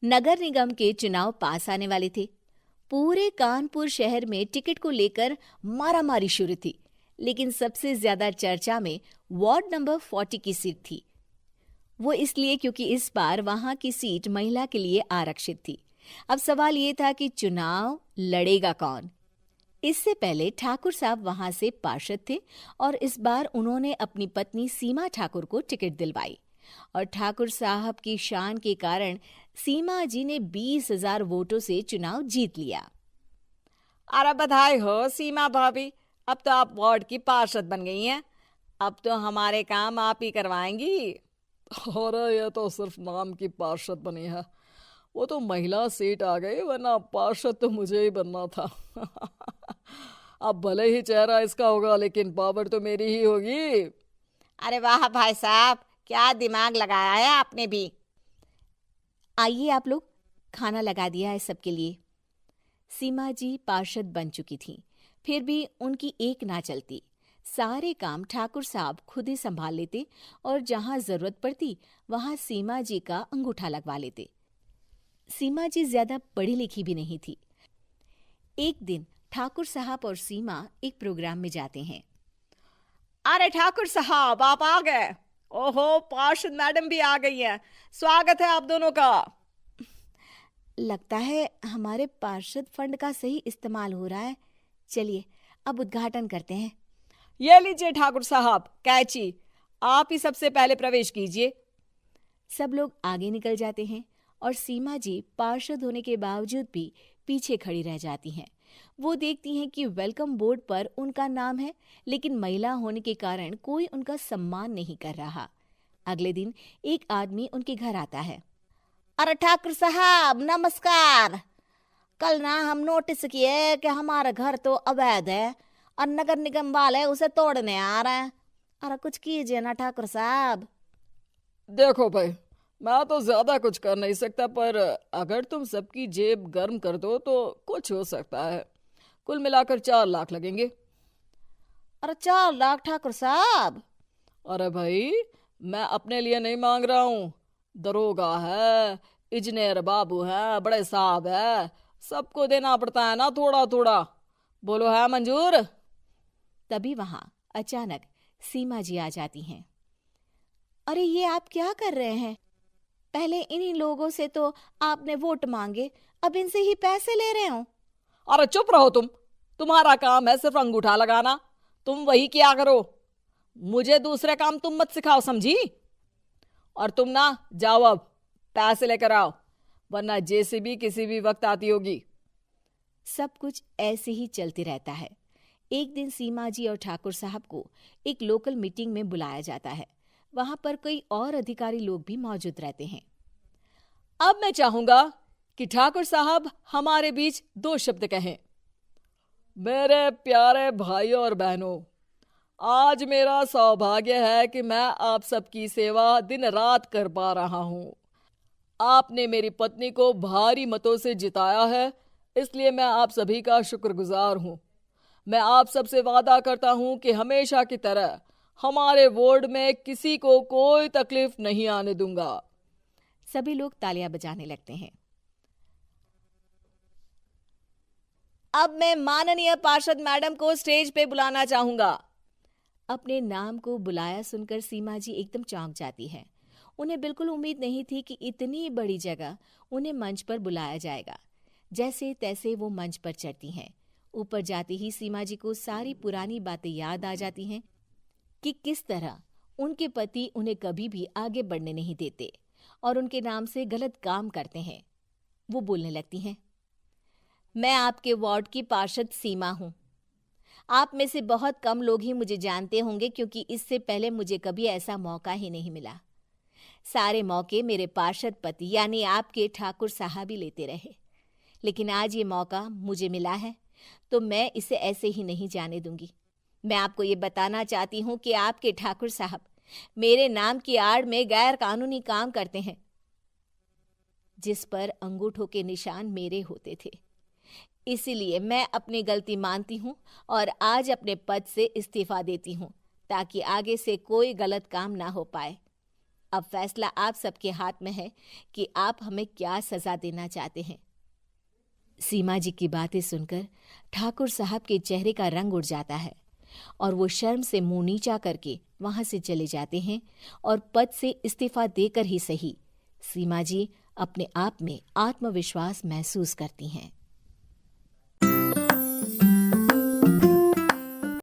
नगर निगम के चुनाव पास आने वाले थे। पूरे कानपुर शहर में टिकट को लेकर मारामारी शुरू थी, लेकिन सबसे ज्यादा चर्चा में वार्ड नंबर 40 की सीट थी। वो इसलिए क्योंकि इस बार वहां की सीट महिला के लिए आरक्षित थी। अब सवाल ये था कि चुनाव लड़ेगा कौन। इससे पहले ठाकुर साहब वहां से पार्षद थे और इस बार उन्होंने अपनी पत्नी सीमा ठाकुर को टिकट दिलवाई और ठाकुर साहब की शान के कारण सीमा जी ने 20,000 वोटों से चुनाव जीत लिया। अरे बधाई हो सीमा भाभी, अब तो आप वार्ड की पार्षद बन गई हैं। अब तो हमारे काम आप ही करवाएंगी। अरे ये तो सिर्फ नाम की पार्षद बनी है, वो तो महिला सीट आ गई, वरना पार्षद तो मुझे ही बनना था। अब भले ही चेहरा इसका होगा, लेकिन पावर तो मेरी ही होगी। अरे वाह भाई साहब, क्या दिमाग लगाया है आपने भी। आइए आप लोग, खाना लगा दिया है सबके लिए। सीमा जी पार्षद बन चुकी थीं, फिर भी उनकी एक ना चलती। सारे काम ठाकुर साहब खुद ही संभाल लेते और जहां जरूरत पड़ती वहां सीमा जी का अंगूठा लगवा लेते। सीमा जी ज्यादा पढ़ी लिखी भी नहीं थी। एक दिन ठाकुर साहब और सीमा एक प्रोग्राम में जाते हैं। अरे ठाकुर साहब, आप आ गए। ओहो, पार्षद मैडम भी आ गई हैं। स्वागत है आप दोनों का। लगता है हमारे पार्षद फंड का सही इस्तेमाल हो रहा है। चलिए अब उद्घाटन करते हैं। ये लीजिए ठाकुर साहब कैची, आप ही सबसे पहले प्रवेश कीजिए। सब लोग आगे निकल जाते हैं और सीमा जी पार्षद होने के बावजूद भी पीछे खड़ी रह जाती हैं। वो देखती हैं कि वेलकम बोर्ड पर उनका नाम है, लेकिन महिला होने के कारण कोई उनका सम्मान नहीं कर रहा। अगले दिन एक आदमी उनके घर आता है। अरे ठाकुर साहब नमस्कार। कल ना हम नोटिस किए कि हमारा घर तो अवैध है और नगर निगम वाले उसे तोड़ने आ रहे हैं। अरे कुछ कीजिए ना ठाकुर साहब। देखो भाई, मैं तो ज्यादा कुछ कर नहीं सकता, पर अगर तुम सबकी जेब गर्म कर दो तो कुछ हो सकता है। कुल मिलाकर 4 लाख लगेंगे। अरे 4 लाख ठाकुर साहब? अरे भाई, मैं अपने लिए नहीं मांग रहा हूँ। दरोगा है, इंजीनियर बाबू है, बड़े साहब है, सबको देना पड़ता है ना थोड़ा थोड़ा। बोलो है मंजूर? तभी वहां अचानक सीमा जी आ जाती हैं। अरे ये आप क्या कर रहे हैं? पहले इन्हीं लोगों से तो आपने वोट मांगे, अब इनसे ही पैसे ले रहे हो। अरे चुप रहो तुम, तुम्हारा काम है सिर्फ अंगूठा लगाना, तुम वही किया करो। मुझे दूसरे काम तुम मत सिखाओ, समझी? और तुम ना जाओ, अब पैसे लेकर आओ, वरना जेसीबी किसी भी वक्त आती होगी। सब कुछ ऐसे ही चलते रहता है। एक दिन सीमा जी और ठाकुर साहब को एक लोकल मीटिंग में बुलाया जाता है। वहां पर कई और अधिकारी लोग भी मौजूद रहते हैं। अब मैं चाहूंगा कि ठाकुर साहब हमारे बीच 2 शब्द कहें। मेरे प्यारे भाइयों और बहनों, आज मेरा सौभाग्य है कि मैं आप सबकी सेवा दिन रात कर पा रहा हूं। आपने मेरी पत्नी को भारी मतों से जिताया है, इसलिए मैं आप सभी का शुक्रगुजार हूं। मैं आप सबसे वादा करता हूं कि हमेशा की तरह हमारे वार्ड में किसी को कोई तकलीफ नहीं आने दूंगा। सभी लोग तालियां बजाने लगते हैं। अब मैं माननीय पार्षद मैडम को स्टेज पे बुलाना चाहूंगा। अपने नाम को बुलाया सुनकर सीमा जी एकदम चौंक जाती है। उन्हें बिल्कुल उम्मीद नहीं थी कि इतनी बड़ी जगह उन्हें मंच पर बुलाया जाएगा। जैसे तैसे वो मंच पर चढ़ती हैं। ऊपर जाते ही सीमा जी को सारी पुरानी बातें याद आ जाती हैं कि किस तरह उनके पति उन्हें कभी भी आगे बढ़ने नहीं देते और उनके नाम से गलत काम करते हैं। वो बोलने लगती हैं। मैं आपके वार्ड की पार्षद सीमा हूं। आप में से बहुत कम लोग ही मुझे जानते होंगे, क्योंकि इससे पहले मुझे कभी ऐसा मौका ही नहीं मिला। सारे मौके मेरे पार्षद पति यानी आपके ठाकुर साहब ही लेते रहे, लेकिन आज ये मौका मुझे मिला है तो मैं इसे ऐसे ही नहीं जाने दूंगी। मैं आपको ये बताना चाहती हूँ कि आपके ठाकुर साहब मेरे नाम की आड़ में गैर कानूनी काम करते हैं, जिस पर अंगूठों के निशान मेरे होते थे। इसीलिए मैं अपनी गलती मानती हूँ और आज अपने पद से इस्तीफा देती हूँ, ताकि आगे से कोई गलत काम ना हो पाए। अब फैसला आप सबके हाथ में है कि आप हमें क्या सजा देना चाहते हैं। सीमा जी की बातें सुनकर ठाकुर साहब के चेहरे का रंग उड़ जाता है और वो शर्म से मुंह नीचा करके वहां से चले जाते हैं और पद से इस्तीफा देकर ही सही सीमा जी अपने आप में आत्मविश्वास महसूस करती हैं।